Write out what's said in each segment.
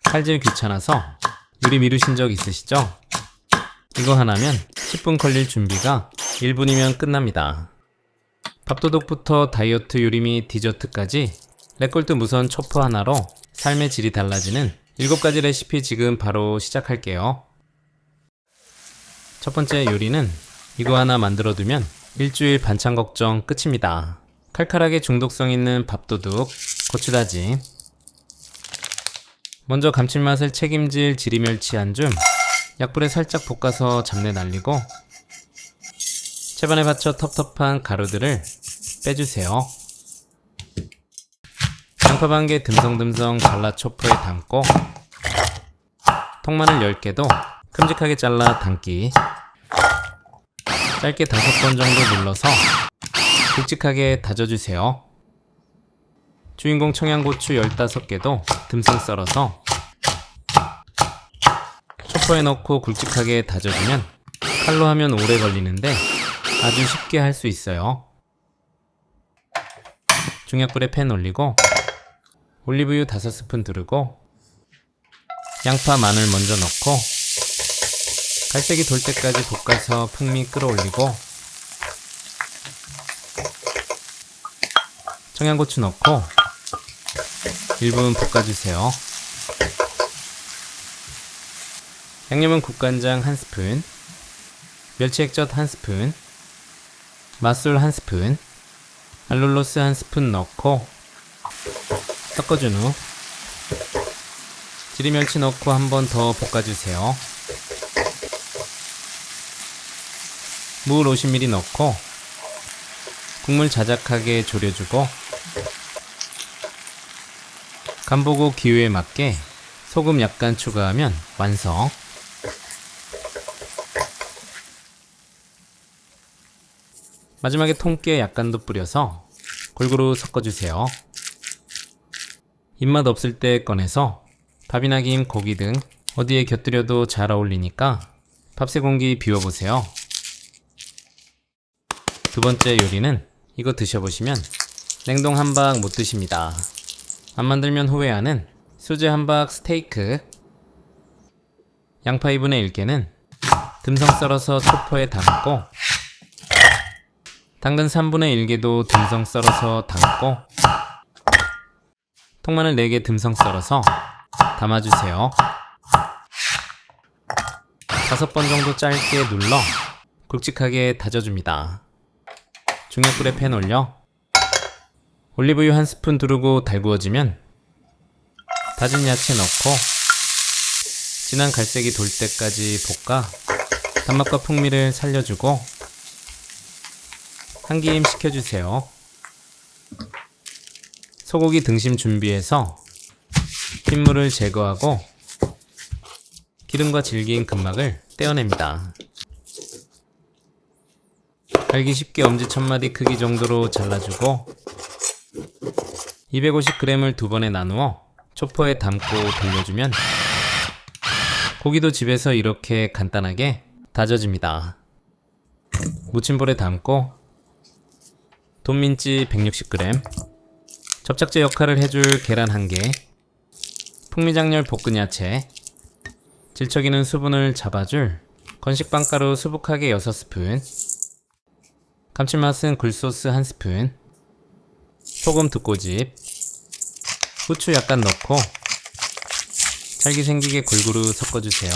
칼질 귀찮아서 요리 미루신 적 있으시죠? 이거 하나면 10분 걸릴 준비가 1분이면 끝납니다. 밥도둑부터 다이어트 요리 및 디저트까지 레꼴트 무선 초프 하나로 삶의 질이 달라지는 7가지 레시피 지금 바로 시작할게요. 첫 번째 요리는 이거 하나 만들어두면 일주일 반찬 걱정 끝입니다. 칼칼하게 중독성 있는 밥도둑 고추다짐. 먼저 감칠맛을 책임질 지리멸치 한 줌, 약불에 살짝 볶아서 잡내 날리고 채반에 받쳐 텁텁한 가루들을 빼주세요. 양파 반 개 듬성듬성 잘라 초프에 담고 통마늘 10개도 큼직하게 잘라 담기. 짧게 5번 정도 눌러서 굵직하게 다져주세요. 주인공 청양고추 15개도 듬성 썰어서 초퍼에 넣고 굵직하게 다져주면 칼로 하면 오래 걸리는데 아주 쉽게 할 수 있어요. 중약불에 팬 올리고 올리브유 5스푼 두르고 양파, 마늘 먼저 넣고 갈색이 돌 때까지 볶아서 풍미 끌어올리고 청양고추 넣고 1분 볶아주세요. 양념은 국간장 1스푼, 멸치 액젓 1스푼, 맛술 1스푼, 알룰로스 1스푼 넣고 섞어준 후 지리멸치 넣고 한 번 더 볶아주세요. 물 50ml 넣고 국물 자작하게 졸여주고 간 보고 기호에 맞게 소금 약간 추가하면 완성. 마지막에 통깨 약간 더 뿌려서 골고루 섞어주세요. 입맛 없을 때 꺼내서 밥이나 김, 고기 등 어디에 곁들여도 잘 어울리니까 밥새 공기 비워보세요. 두 번째 요리는 이거 드셔보시면 냉동 함박 못 드십니다. 안 만들면 후회하는 수제 함박 스테이크. 양파 2분의 1개는 듬성 썰어서 초퍼에 담고 당근 3분의 1개도 듬성 썰어서 담고 통마늘 4개 듬성 썰어서 담아주세요. 5번 정도 짧게 눌러 굵직하게 다져줍니다. 중약불에 팬 올려 올리브유 1스푼 두르고 달구어지면 다진 야채 넣고 진한 갈색이 돌 때까지 볶아 단맛과 풍미를 살려주고 한기임 식혀주세요. 소고기 등심 준비해서 핏물을 제거하고 기름과 질긴 근막을 떼어냅니다. 갈기 쉽게 엄지천마디 크기 정도로 잘라주고 250g을 2번에 나누어 초퍼에 담고 돌려주면 고기도 집에서 이렇게 간단하게 다져집니다. 무침볼에 담고 돈민지 160g, 접착제 역할을 해줄 계란 1개, 풍미장렬 볶은 야채, 질척이는 수분을 잡아줄 건식빵가루 수북하게 6스푼, 감칠맛은 굴소스 1스푼, 소금 2꼬집, 후추 약간 넣고 찰기 생기게 골고루 섞어주세요.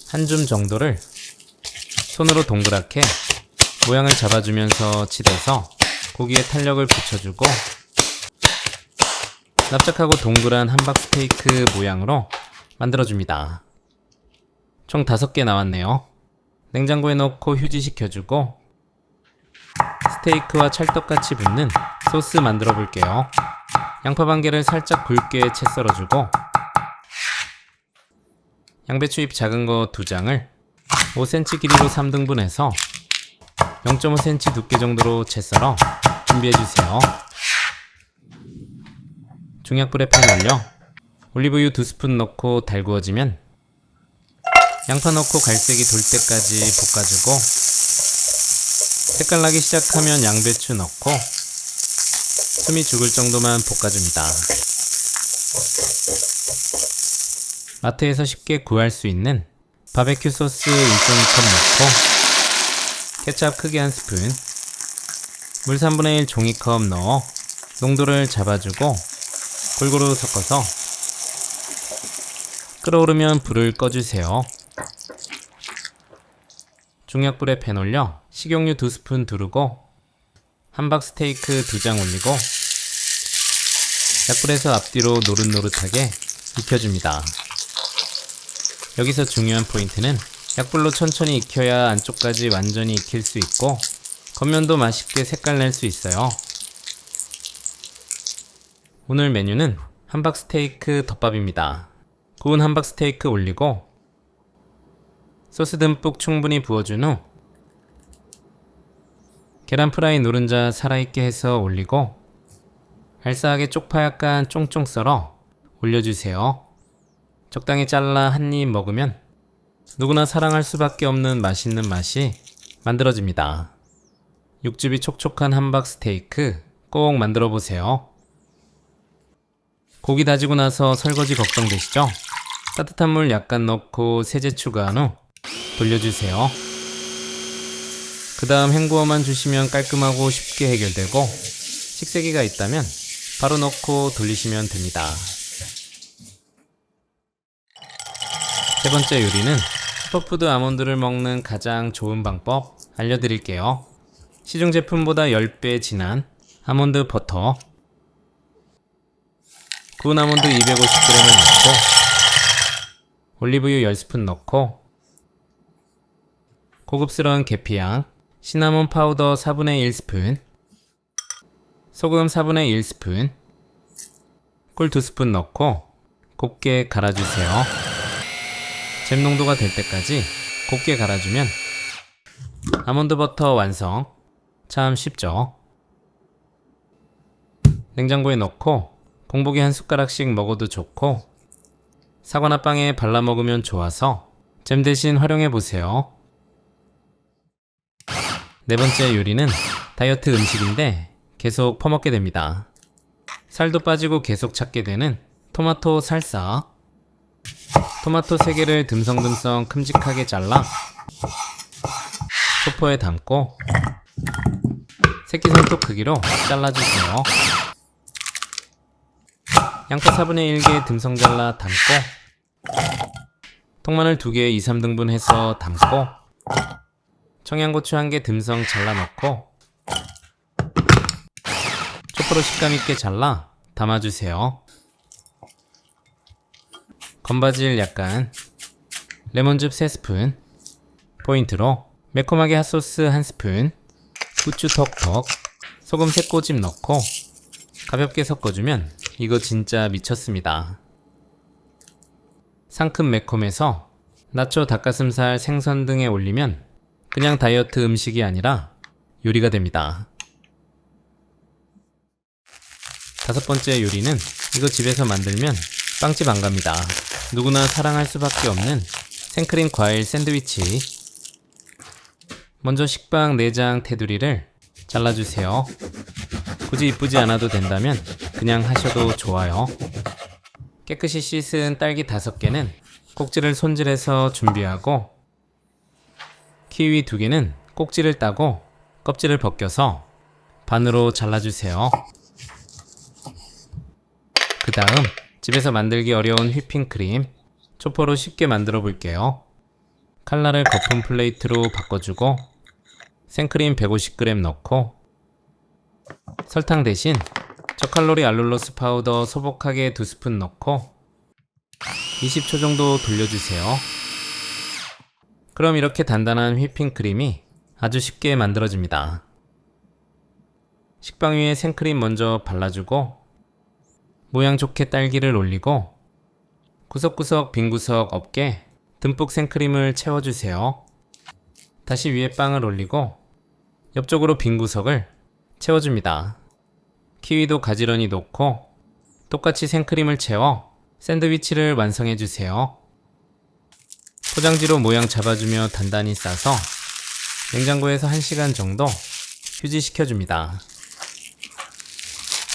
한 줌 정도를 손으로 동그랗게 모양을 잡아주면서 치대서 고기에 탄력을 붙여주고 납작하고 동그란 함박 스테이크 모양으로 만들어줍니다. 총 5개 나왔네요. 냉장고에 넣고 휴지시켜주고 스테이크와 찰떡같이 붙는 소스 만들어 볼게요. 양파 반 개를 살짝 굵게 채 썰어주고 양배추잎 작은 거 2장을 5cm 길이로 3등분해서 0.5cm 두께 정도로 채 썰어 준비해주세요. 중약불에 팬 올려 올리브유 2스푼 넣고 달구어지면 양파 넣고 갈색이 돌 때까지 볶아주고 색깔 나기 시작하면 양배추 넣고 숨이 죽을 정도만 볶아줍니다. 마트에서 쉽게 구할 수 있는 바베큐 소스 1.2컵 넣고 케첩 크게 한 스푼, 물 3분의 1 종이컵 넣어 농도를 잡아주고 골고루 섞어서 끓어오르면 불을 꺼주세요. 중약불에 팬 올려 식용유 2스푼 두르고 함박 스테이크 2장 올리고 약불에서 앞뒤로 노릇노릇하게 익혀줍니다. 여기서 중요한 포인트는 약불로 천천히 익혀야 안쪽까지 완전히 익힐 수 있고 겉면도 맛있게 색깔 낼 수 있어요. 오늘 메뉴는 함박 스테이크 덮밥입니다. 구운 함박 스테이크 올리고 소스 듬뿍 충분히 부어준 후 계란 프라이 노른자 살아있게 해서 올리고 알싸하게 쪽파 약간 쫑쫑 썰어 올려주세요. 적당히 잘라 한 입 먹으면 누구나 사랑할 수밖에 없는 맛있는 맛이 만들어집니다. 육즙이 촉촉한 함박 스테이크 꼭 만들어 보세요. 고기 다지고 나서 설거지 걱정되시죠? 따뜻한 물 약간 넣고 세제 추가한 후 돌려주세요. 그 다음 헹구어만 주시면 깔끔하고 쉽게 해결되고 식세기가 있다면 바로 넣고 돌리시면 됩니다. 세 번째 요리는 슈퍼푸드 아몬드를 먹는 가장 좋은 방법 알려드릴게요. 시중 제품보다 10배 진한 아몬드 버터, 구운 아몬드 250g을 넣고 올리브유 10스푼 넣고 고급스러운 계피향, 시나몬 파우더 4분의 1스푼, 소금 4분의 1스푼, 꿀 2스푼 넣고 곱게 갈아주세요. 잼 농도가 될 때까지 곱게 갈아주면 아몬드 버터 완성. 참 쉽죠? 냉장고에 넣고 공복에 한 숟가락씩 먹어도 좋고 사과나 빵에 발라 먹으면 좋아서 잼 대신 활용해 보세요. 네 번째 요리는 다이어트 음식인데 계속 퍼먹게 됩니다. 살도 빠지고 계속 찾게 되는 토마토 살사. 토마토 3개를 듬성듬성 큼직하게 잘라 초포에 담고 새끼손톱 크기로 잘라주세요. 양파 4분의 1개 듬성 잘라 담고 통마늘 2개 2, 3등분 해서 담고 청양고추 1개 듬성 잘라 넣고 초포로 식감 있게 잘라 담아주세요. 건바질 약간, 레몬즙 3스푼, 포인트로 매콤하게 핫소스 1스푼, 후추 톡톡, 소금 3꼬집 넣고 가볍게 섞어주면 이거 진짜 미쳤습니다. 상큼 매콤해서 나초, 닭가슴살, 생선 등에 올리면 그냥 다이어트 음식이 아니라 요리가 됩니다. 다섯 번째 요리는 이거 집에서 만들면 빵집 안 갑니다. 누구나 사랑할 수밖에 없는 생크림 과일 샌드위치. 먼저 식빵 내장 테두리를 잘라주세요. 굳이 이쁘지 않아도 된다면 그냥 하셔도 좋아요. 깨끗이 씻은 딸기 5개는 꼭지를 손질해서 준비하고 키위 2개는 꼭지를 따고 껍질을 벗겨서 반으로 잘라주세요. 그 다음 집에서 만들기 어려운 휘핑크림 초포로 쉽게 만들어 볼게요. 칼날을 거품 플레이트로 바꿔주고 생크림 150g 넣고 설탕 대신 저칼로리 알룰로스 파우더 소복하게 2스푼 넣고 20초 정도 돌려주세요. 그럼 이렇게 단단한 휘핑크림이 아주 쉽게 만들어집니다. 식빵 위에 생크림 먼저 발라주고 모양 좋게 딸기를 올리고 구석구석 빈 구석 없게 듬뿍 생크림을 채워주세요. 다시 위에 빵을 올리고 옆쪽으로 빈 구석을 채워줍니다. 키위도 가지런히 놓고 똑같이 생크림을 채워 샌드위치를 완성해주세요. 포장지로 모양 잡아주며 단단히 싸서 냉장고에서 1시간 정도 휴지시켜줍니다.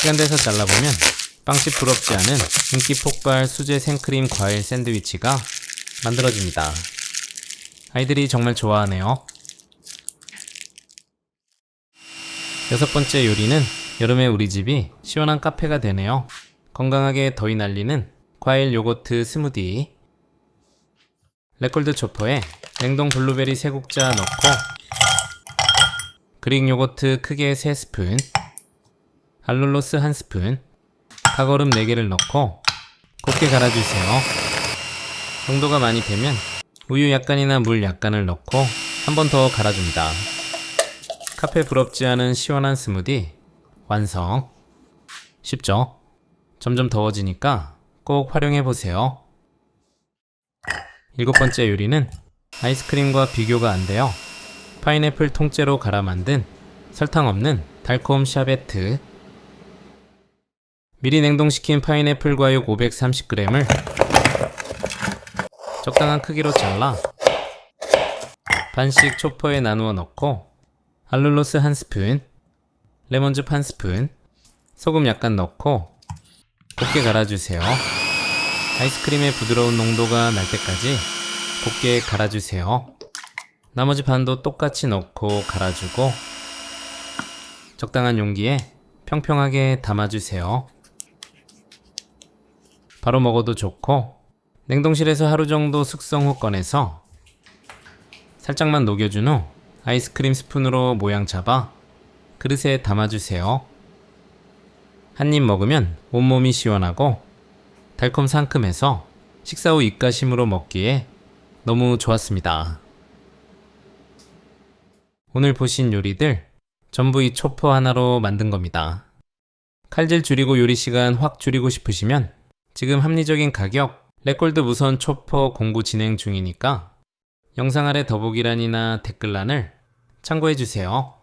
시간 돼서 잘라보면 빵집 부럽지 않은 인기 폭발 수제 생크림 과일 샌드위치가 만들어집니다. 아이들이 정말 좋아하네요. 6번째 요리는 여름에 우리 집이 시원한 카페가 되네요. 건강하게 더위 날리는 과일 요거트 스무디. 레콜드 초퍼에 냉동 블루베리 3국자 넣고 그릭 요거트 크게 3스푼, 알룰로스 1스푼, 카거름 4개를 넣고 곱게 갈아주세요. 농도가 많이 되면 우유 약간이나 물 약간을 넣고 한 번 더 갈아줍니다. 카페 부럽지 않은 시원한 스무디 완성. 쉽죠? 점점 더워지니까 꼭 활용해보세요. 7번째 요리는 아이스크림과 비교가 안 돼요. 파인애플 통째로 갈아 만든 설탕 없는 달콤 샤베트. 미리 냉동시킨 파인애플 과육 530g을 적당한 크기로 잘라 반씩 초퍼에 나누어 넣고 알룰로스 1스푼, 레몬즙 1스푼, 소금 약간 넣고 곱게 갈아주세요. 아이스크림의 부드러운 농도가 날 때까지 곱게 갈아주세요. 나머지 반도 똑같이 넣고 갈아주고 적당한 용기에 평평하게 담아주세요. 바로 먹어도 좋고 냉동실에서 하루 정도 숙성 후 꺼내서 살짝만 녹여준 후 아이스크림 스푼으로 모양 잡아 그릇에 담아주세요. 한 입 먹으면 온몸이 시원하고 달콤 상큼해서 식사 후 입가심으로 먹기에 너무 좋았습니다. 오늘 보신 요리들 전부 이 초퍼 하나로 만든 겁니다. 칼질 줄이고 요리 시간 확 줄이고 싶으시면 지금 합리적인 가격 레콜드 무선 초퍼 공구 진행 중이니까 영상 아래 더보기란이나 댓글란을 참고해주세요.